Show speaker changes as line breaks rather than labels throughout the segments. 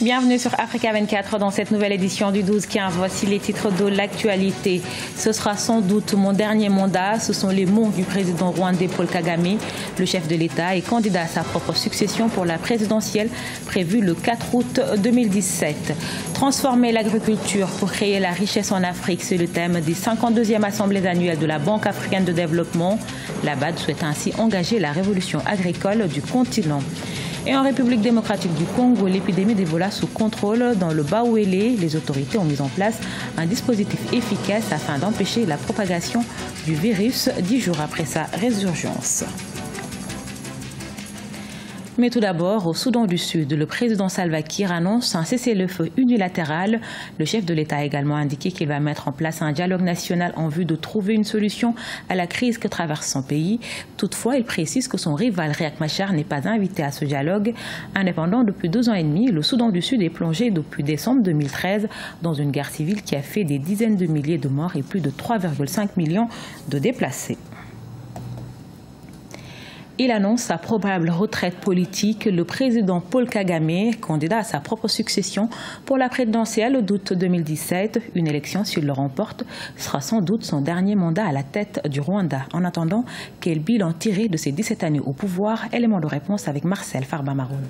Bienvenue sur Africa 24 dans cette nouvelle édition du 12-15. Voici les titres de l'actualité. Ce sera sans doute mon dernier mandat. Ce sont les mots du président rwandais Paul Kagame. Le chef de l'État est candidat à sa propre succession pour la présidentielle prévue le 4 août 2017. Transformer l'agriculture pour créer la richesse en Afrique, c'est le thème des 52e assemblées annuelles de la Banque africaine de développement. La BAD souhaite ainsi engager la révolution agricole du continent. Et en République démocratique du Congo, l'épidémie d'Ebola sous contrôle dans le Bauélé. Les autorités ont mis en place un dispositif efficace afin d'empêcher la propagation du virus 10 jours après sa résurgence. Mais tout d'abord, au Soudan du Sud, le président Salva Kiir annonce un cessez-le-feu unilatéral. Le chef de l'État a également indiqué qu'il va mettre en place un dialogue national en vue de trouver une solution à la crise que traverse son pays. Toutefois, il précise que son rival Riek Machar n'est pas invité à ce dialogue. Indépendant depuis 2 ans et demi, le Soudan du Sud est plongé depuis décembre 2013 dans une guerre civile qui a fait des dizaines de milliers de morts et plus de 3,5 millions de déplacés. Il annonce sa probable retraite politique. Le président Paul Kagame, candidat à sa propre succession pour la présidentielle d'août 2017, une élection, s'il le remporte, sera sans doute son dernier mandat à la tête du Rwanda. En attendant, quel bilan tiré de ses 17 années au pouvoir? Élément de réponse avec Marcel Farba-Maroun.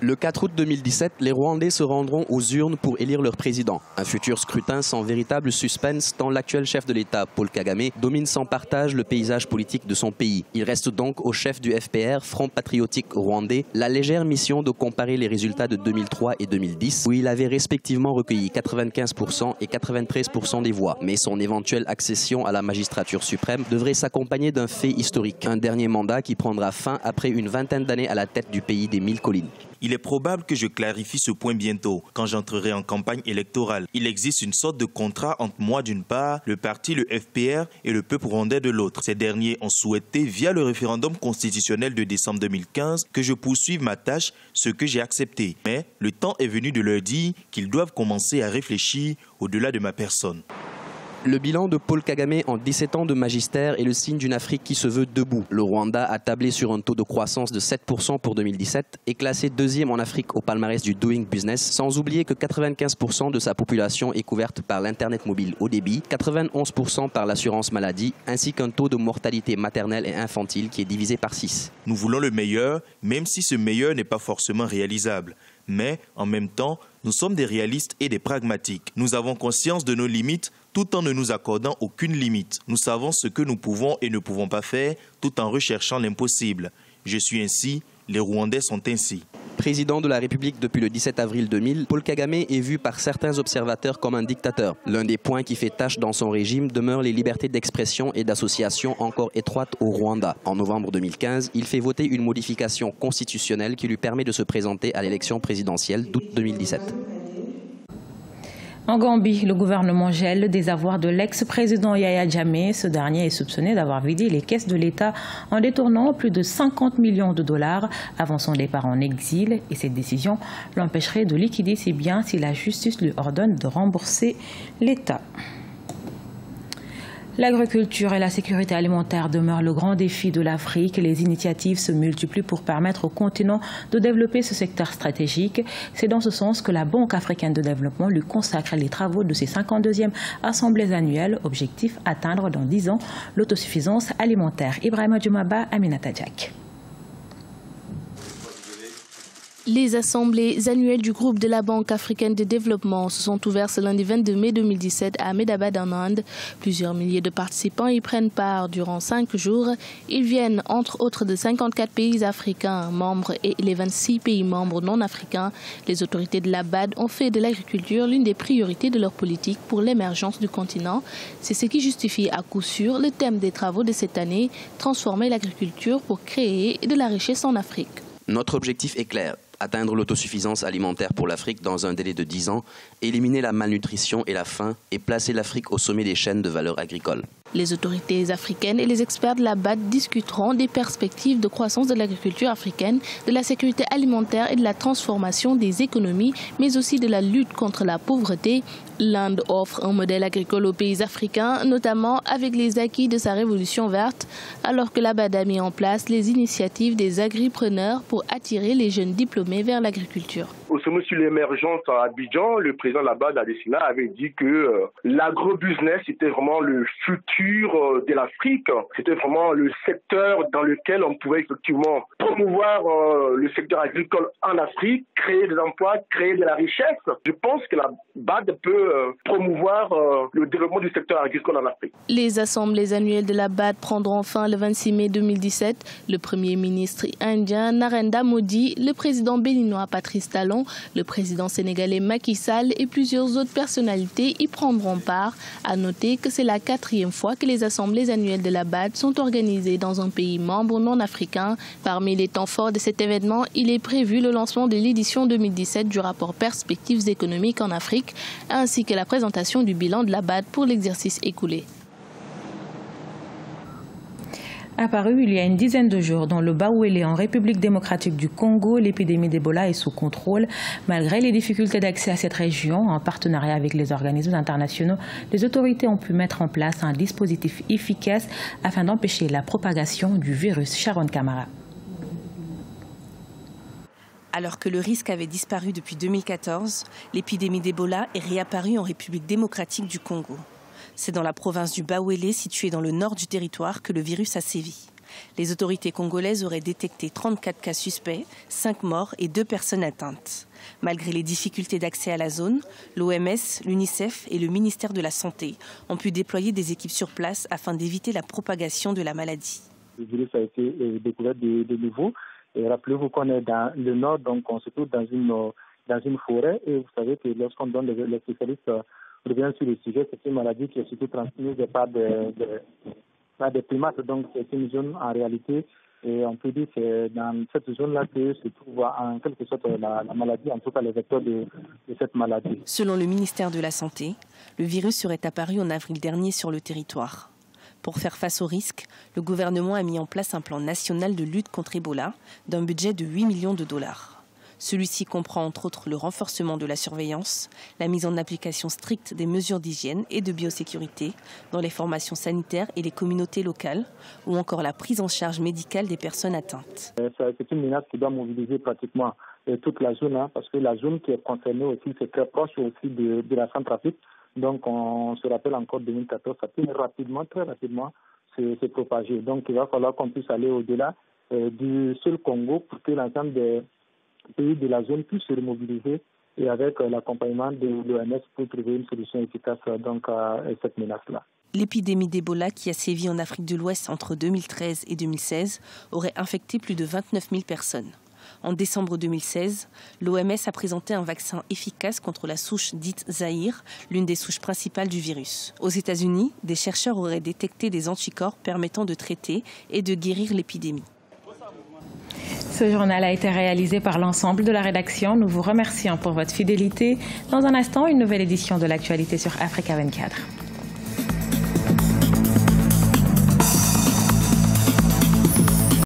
Le 4 août 2017, les Rwandais se rendront aux urnes pour élire leur président. Un futur scrutin sans véritable suspense tant l'actuel chef de l'État, Paul Kagame, domine sans partage le paysage politique de son pays. Il reste donc au chef du FPR, Front Patriotique Rwandais, la légère mission de comparer les résultats de 2003 et 2010, où il avait respectivement recueilli 95% et 93% des voix. Mais son éventuelle accession à la magistrature suprême devrait s'accompagner d'un fait historique, un dernier mandat qui prendra fin après une vingtaine d'années à la tête du pays des 1000 collines.
Il est probable que je clarifie ce point bientôt, quand j'entrerai en campagne électorale. Il existe une sorte de contrat entre moi d'une part, le parti, le FPR et le peuple rwandais de l'autre. Ces derniers ont souhaité, via le référendum constitutionnel de décembre 2015, que je poursuive ma tâche, ce que j'ai accepté. Mais le temps est venu de leur dire qu'ils doivent commencer à réfléchir au-delà de ma personne.
Le bilan de Paul Kagame en 17 ans de magistère est le signe d'une Afrique qui se veut debout. Le Rwanda a tablé sur un taux de croissance de 7% pour 2017 et classé 2e en Afrique au palmarès du Doing Business, sans oublier que 95% de sa population est couverte par l'Internet mobile haut débit, 91% par l'assurance maladie, ainsi qu'un taux de mortalité maternelle et infantile qui est divisé par 6.
Nous voulons le meilleur, même si ce meilleur n'est pas forcément réalisable. Mais, en même temps, nous sommes des réalistes et des pragmatiques. Nous avons conscience de nos limites tout en ne nous accordant aucune limite. Nous savons ce que nous pouvons et ne pouvons pas faire tout en recherchant l'impossible. Je suis ainsi, les Rwandais sont ainsi.
Président de la République depuis le 17 avril 2000, Paul Kagame est vu par certains observateurs comme un dictateur. L'un des points qui fait tâche dans son régime demeure les libertés d'expression et d'association encore étroites au Rwanda. En novembre 2015, il fait voter une modification constitutionnelle qui lui permet de se présenter à l'élection présidentielle d'août 2017.
En Gambie, le gouvernement gèle des avoirs de l'ex-président Yahya Jammeh. Ce dernier est soupçonné d'avoir vidé les caisses de l'État en détournant plus de 50 millions de dollars avant son départ en exil. Et cette décision l'empêcherait de liquider ses biens si la justice lui ordonne de rembourser l'État. L'agriculture et la sécurité alimentaire demeurent le grand défi de l'Afrique. Les initiatives se multiplient pour permettre au continent de développer ce secteur stratégique. C'est dans ce sens que la Banque africaine de développement lui consacre les travaux de ses 52e assemblées annuelles. Objectif, atteindre dans 10 ans l'autosuffisance alimentaire. Ibrahima Djoumaba, Aminata Diak.
Les assemblées annuelles du groupe de la Banque africaine de développement se sont ouvertes ce lundi 22 mai 2017 à Ahmedabad en Inde. Plusieurs milliers de participants y prennent part durant 5 jours. Ils viennent entre autres de 54 pays africains membres et les 26 pays membres non africains. Les autorités de la BAD ont fait de l'agriculture l'une des priorités de leur politique pour l'émergence du continent. C'est ce qui justifie à coup sûr le thème des travaux de cette année, transformer l'agriculture pour créer de la richesse en Afrique.
Notre objectif est clair. Atteindre l'autosuffisance alimentaire pour l'Afrique dans un délai de 10 ans, éliminer la malnutrition et la faim et placer l'Afrique au sommet des chaînes de valeur agricole.
Les autorités africaines et les experts de la BAD discuteront des perspectives de croissance de l'agriculture africaine, de la sécurité alimentaire et de la transformation des économies, mais aussi de la lutte contre la pauvreté. L'Inde offre un modèle agricole aux pays africains, notamment avec les acquis de sa révolution verte, alors que la BAD a mis en place les initiatives des agripreneurs pour attirer les jeunes diplômés vers l'agriculture.
Au sommet sur l'émergence à Abidjan, le président de la BAD, Adesina, avait dit que l'agrobusiness était vraiment le futur de l'Afrique. C'était vraiment le secteur dans lequel on pouvait effectivement promouvoir le secteur agricole en Afrique, créer des emplois, créer de la richesse. Je pense que la BAD peut promouvoir le développement du secteur agricole en Afrique.
Les assemblées annuelles de la BAD prendront fin le 26 mai 2017. Le Premier ministre indien Narendra Modi, le président béninois Patrice Talon, le président sénégalais Macky Sall et plusieurs autres personnalités y prendront part. À noter que c'est la 4e fois que les assemblées annuelles de la BAD sont organisées dans un pays membre non africain. Parmi les temps forts de cet événement, il est prévu le lancement de l'édition 2017 du rapport Perspectives économiques en Afrique, ainsi que la présentation du bilan de la BAD pour l'exercice écoulé.
Apparu il y a une dizaine de jours dans le Bawele en République démocratique du Congo, l'épidémie d'Ebola est sous contrôle. Malgré les difficultés d'accès à cette région, en partenariat avec les organismes internationaux, les autorités ont pu mettre en place un dispositif efficace afin d'empêcher la propagation du virus. Sharon Kamara.
Alors que le risque avait disparu depuis 2014, l'épidémie d'Ebola est réapparue en République démocratique du Congo. C'est dans la province du Bawele, située dans le nord du territoire, que le virus a sévi. Les autorités congolaises auraient détecté 34 cas suspects, 5 morts et 2 personnes atteintes. Malgré les difficultés d'accès à la zone, l'OMS, l'UNICEF et le ministère de la Santé ont pu déployer des équipes sur place afin d'éviter la propagation de la maladie.
Le virus a été découvert de nouveau. Et rappelez-vous qu'on est dans le nord, donc on se trouve dans une forêt. Et vous savez que lorsqu'on donne les spécialistes reviennent sur le sujet, c'est une maladie qui est surtout transmise par des primates. Donc c'est une zone en réalité, et on peut dire que c'est dans cette zone-là que se trouve en quelque sorte la maladie, en tout cas les vecteurs de cette maladie.
Selon le ministère de la Santé, le virus serait apparu en avril dernier sur le territoire. Pour faire face au risque, le gouvernement a mis en place un plan national de lutte contre Ebola d'un budget de 8 millions de dollars. Celui-ci comprend entre autres le renforcement de la surveillance, la mise en application stricte des mesures d'hygiène et de biosécurité dans les formations sanitaires et les communautés locales, ou encore la prise en charge médicale des personnes atteintes.
C'est une menace qui doit mobiliser pratiquement toute la zone, parce que la zone qui est concernée aussi, c'est très proche aussi de la Centrafrique. Donc on se rappelle encore 2014, ça peut rapidement, très rapidement se propager. Donc il va falloir qu'on puisse aller au-delà du seul Congo pour que l'ensemble des pays de la zone puissent se remobiliser et avec l'accompagnement de l'OMS pour trouver une solution efficace donc, à cette menace-là.
L'épidémie d'Ebola qui a sévi en Afrique de l'Ouest entre 2013 et 2016 aurait infecté plus de 29 000 personnes. En décembre 2016, l'OMS a présenté un vaccin efficace contre la souche dite Zaïre, l'une des souches principales du virus. Aux États-Unis, des chercheurs auraient détecté des anticorps permettant de traiter et de guérir l'épidémie.
Ce journal a été réalisé par l'ensemble de la rédaction. Nous vous remercions pour votre fidélité. Dans un instant, une nouvelle édition de l'actualité sur Africa 24.